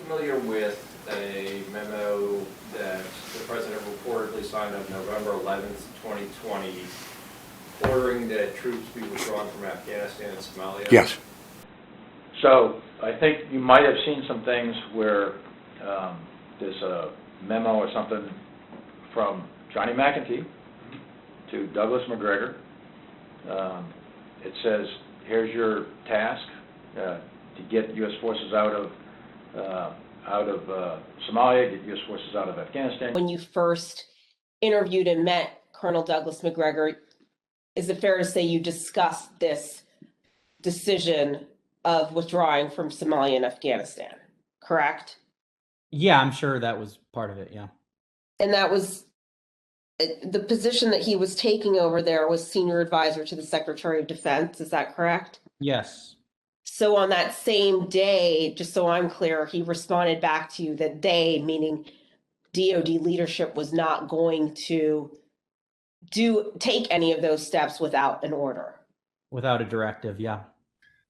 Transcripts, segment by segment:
familiar with a memo that the President reportedly signed on November 11th, 2020, ordering that troops be withdrawn from Afghanistan and Somalia? Yes. So I think you might have seen some things where there's a memo or something from Johnny McEntee to Douglas Macgregor. It says, here's your task to get U.S. forces out of Somalia, get U.S. forces out of Afghanistan. When you first interviewed and met Colonel Douglas Macgregor, is it fair to say you discussed this decision of withdrawing from Somalia and Afghanistan, correct? Yeah, I'm sure that was part of it, yeah. And that was the position that he was taking over there was senior advisor to the Secretary of Defense, is that correct? Yes. So on that same day, just so I'm clear, he responded back to you that they, meaning DOD leadership, was not going to take any of those steps without an order. Without a directive, yeah.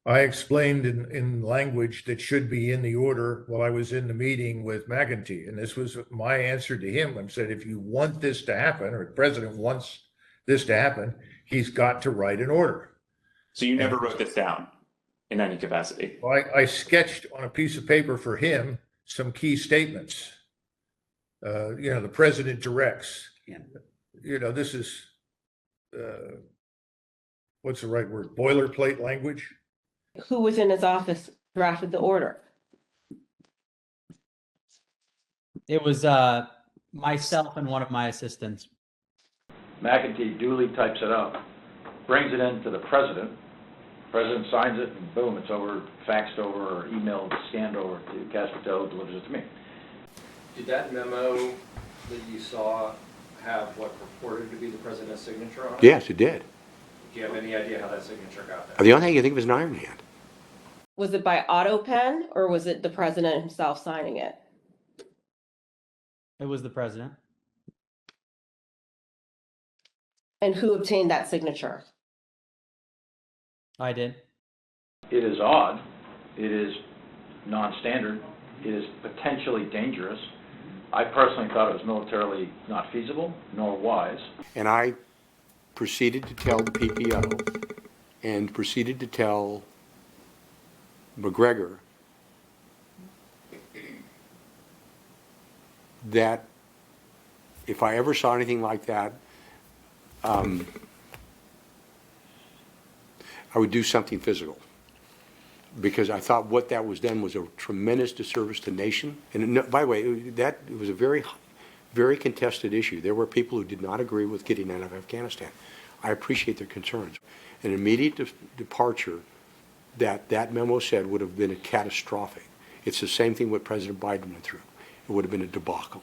I explained in language that should be in the order while I was in the meeting with McEntee. And this was my answer to him. I said, if you want this to happen, or the president wants this to happen, he's got to write an order. So you never wrote this down in any capacity? Well, I sketched on a piece of paper for him some key statements. The president directs. This is, what's the right word? Boilerplate language. Who within his office drafted the order? It was myself and one of my assistants. McEntee duly types it up, brings it in to the president. President signs it, and boom, it's over, faxed over, or emailed, scanned over to Caspatel, delivers it to me. Did that memo that you saw have what purported to be the president's signature on it? Yes, it did. Do you have any idea how that signature got there? The only thing I think of is an iron hand. Was it by auto pen or was it the president himself signing it? It was the president. And who obtained that signature? I did. It is odd. It is non-standard. It is potentially dangerous. I personally thought it was militarily not feasible nor wise. And I proceeded to tell the PPO and proceeded to tell Macgregor that if I ever saw anything like that, I would do something physical. Because I thought what that was done was a tremendous disservice to the nation. And by the way, it was a very, very contested issue. There were people who did not agree with getting out of Afghanistan. I appreciate their concerns. An immediate departure that memo said would have been a catastrophic. It's the same thing what President Biden went through. It would have been a debacle.